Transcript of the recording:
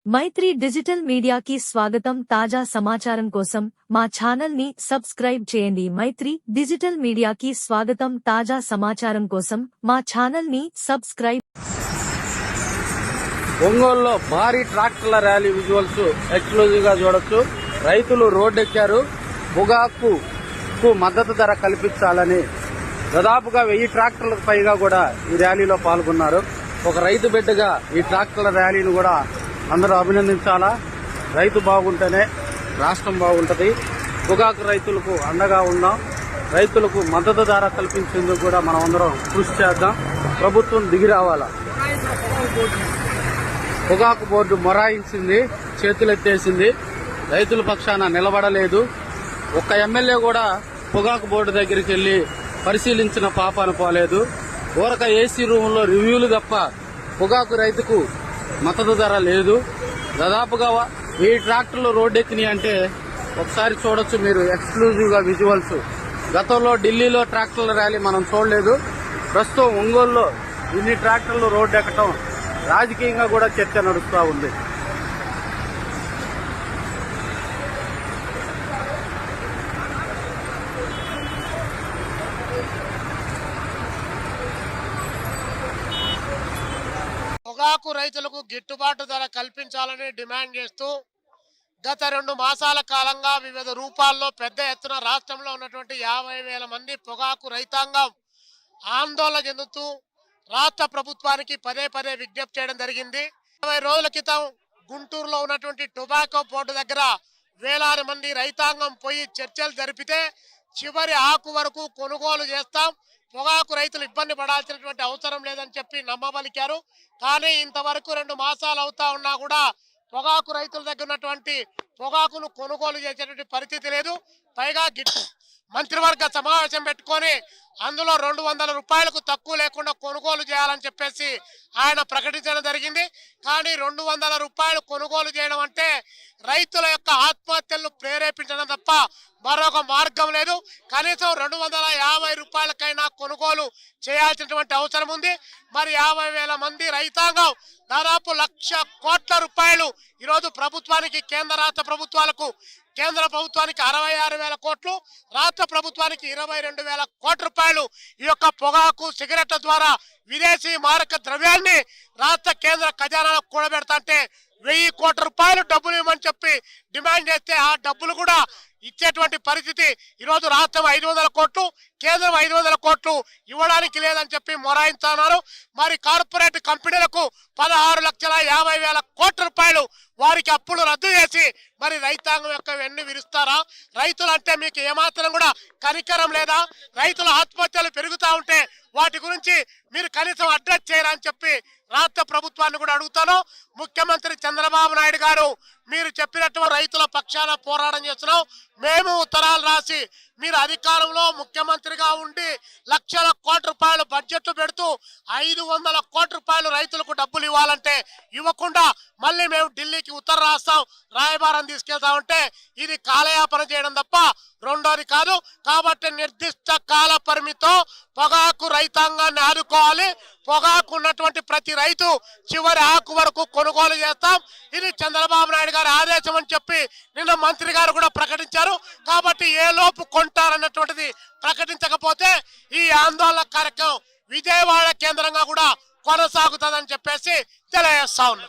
మైత్రి digital మీడియాకి స్వాగతం. తాజా సమాచారం కోసం మా ఛానల్ ని సబ్స్క్రైబ్ చేయండి. మైత్రి డిజిటల్ మీడియాకి స్వాగతం. తాజా సమాచారం కోసం మా ఛానల్ ని సబ్స్క్రైబ్. ఒంగోలులో భారీ ట్రాక్టర్ల ర్యాలీ విజువల్స్ ఎక్స్క్లూజివ్ గా చూడొచ్చు. రైతులు రోడ్డెక్కారు. పొగాకు మద్దతు ధర కల్పించాలని దాదాపుగా 1000 ట్రాక్టర్లకు పైగా కూడా ఈ ర్యాలీలో పాల్గొన్నారు. ఒక రైతు బిడ్డగా ఈ ట్రాక్టర్ల ర్యాలీని కూడా అందరూ అభినందించాలా. రైతు బాగుంటేనే రాష్ట్రం బాగుంటది. పొగాకు రైతులకు అండగా ఉందాం. రైతులకు మద్దతు ధర కల్పించేందుకు కూడా మనం అందరం కృషి చేద్దాం. ప్రభుత్వం దిగి రావాలా. పొగాకు బోర్డు మొరాయించింది, చేతులెత్తేసింది, రైతుల పక్షాన నిలబడలేదు. ఒక్క ఎమ్మెల్యే కూడా పొగాకు బోర్డు దగ్గరికి వెళ్లి పరిశీలించిన పాపాన పోలేదు. ఊరక ఏసీ రూముల్లో రివ్యూలు తప్ప పొగాకు రైతుకు మద్దతు ధర లేదు. దాదాపుగా 1000 ట్రాక్టర్లు రోడ్డెక్కినాయి అంటే ఒకసారి చూడొచ్చు మీరు ఎక్స్క్లూజివ్ గా విజువల్స్. గతంలో ఢిల్లీలో ట్రాక్టర్ల ర్యాలీ మనం చూడలేదు. ప్రస్తుతం ఒంగోలులో ఇన్ని ట్రాక్టర్లు రోడ్డెక్కడం రాజకీయంగా కూడా చర్చ నడుస్తూ ఉంది. పొగాకు రైతులకు గిట్టుబాటు ధర కల్పించాలని డిమాండ్ చేస్తూ గత 2 మాసాల కాలంగా వివిధ రూపాల్లో పెద్ద ఎత్తున రాష్ట్రంలో ఉన్నటువంటి 50,000 మంది పొగాకు రైతాంగం ఆందోళన చెందుతూ రాష్ట్ర ప్రభుత్వానికి పదే విజ్ఞప్తి చేయడం జరిగింది. 20 రోజుల క్రితం గుంటూరులో ఉన్నటువంటి టొబాకో బోర్డు దగ్గర వేలాది మంది రైతాంగం పోయి చర్చలు జరిపితే చివరి ఆకు వరకు కొనుగోలు చేస్తాం, పొగాకు రైతులు ఇబ్బంది పడాల్సినటువంటి అవసరం లేదని చెప్పి నమ్మబలికారు. కానీ ఇంతవరకు 2 మాసాలు అవుతా ఉన్నా కూడా పొగాకు రైతుల దగ్గర ఉన్నటువంటి పొగాకును కొనుగోలు చేసేటువంటి పరిస్థితి లేదు. పైగా మంత్రివర్గ సమావేశం పెట్టుకొని అందులో 200 రూపాయలకు తక్కువ లేకుండా కొనుగోలు చేయాలని చెప్పేసి ఆయన ప్రకటించడం జరిగింది. కానీ 200 రూపాయలు కొనుగోలు చేయడం అంటే రైతుల యొక్క ఆత్మహత్యలను ప్రేరేపించడం తప్ప మరొక మార్గం లేదు. కనీసం 250 రూపాయలకైనా కొనుగోలు చేయాల్సినటువంటి అవసరం ఉంది. మరి 50,000 మంది రైతాంగం దాదాపు 1,00,000 కోట్ల రూపాయలు ఈరోజు ప్రభుత్వానికి, కేంద్ర రాష్ట్ర ప్రభుత్వాలకు, కేంద్ర ప్రభుత్వానికి 66,000 కోట్లు, రాష్ట్ర ప్రభుత్వానికి 22,000 కోట్ల రూపాయలు ఈ యొక్క పొగాకు సిగరెట్ల ద్వారా విదేశీ మారక ద్రవ్యాన్ని రాష్ట్ర కేంద్ర ఖజానాలో కూడబెడతాంటే 1000 కోట్ల రూపాయలు డబ్బులు ఇవ్వమని చెప్పి డిమాండ్ చేస్తే ఆ డబ్బులు కూడా ఇచ్చేటువంటి పరిస్థితి ఈరోజు రాష్ట్రం 500 కోట్లు, కేంద్రం 500 కోట్లు ఇవ్వడానికి లేదని చెప్పి మొరాయించుతున్నారు. మరి కార్పొరేట్ కంపెనీలకు 16,50,000 కోట్ల రూపాయలు వారికి అప్పులు రద్దు చేసి మరి రైతాంగం యొక్క వెన్ను విరుస్తారా? రైతులంటే మీకు ఏమాత్రం కూడా కనికరం లేదా? రైతుల ఆత్మహత్యలు పెరుగుతూ ఉంటే వాటి గురించి మీరు కనీసం అడ్రస్ చేయరా అని చెప్పి రాష్ట్ర ప్రభుత్వాన్ని కూడా అడుగుతాను. ముఖ్యమంత్రి చంద్రబాబు నాయుడు గారు, మీరు చెప్పినట్టు రైతుల పక్షాన పోరాటం చేస్తున్నాం. మేము ఉత్తరాలు రాసి మీరు అధికారంలో ముఖ్యమంత్రిగా ఉండి లక్షల కోట్ల రూపాయలు బడ్జెట్ పెడుతూ 500 కోట్ల రూపాయలు రైతులకు డబ్బులు ఇవ్వాలంటే ఇవ్వకుండా మళ్ళీ మేము ఢిల్లీకి ఉత్తరం రాస్తాం, రాయబారం తీసుకెళ్తామంటే ఇది కాలయాపన చేయడం తప్ప రెండోది కాదు. కాబట్టి నిర్దిష్ట కాల పరిమితో పొగాకు రైతాంగాన్ని ఆదుకోవాలి. పొగాకు ఉన్నటువంటి ప్రతి రైతు చివరి ఆకు వరకు కొనుగోలు చేస్తాం. ఇది చంద్రబాబు నాయుడు గారి ఆదేశం అని చెప్పి నిన్న మంత్రి గారు కూడా ప్రకటించారు. కాబట్టి ఏ లోపు కొంటారన్నటువంటిది ప్రకటించకపోతే ఈ ఆందోళన కార్యక్రమం విజయవాడ కేంద్రంగా కూడా కొనసాగుతుందని చెప్పేసి తెలియజేస్తా ఉన్నాం.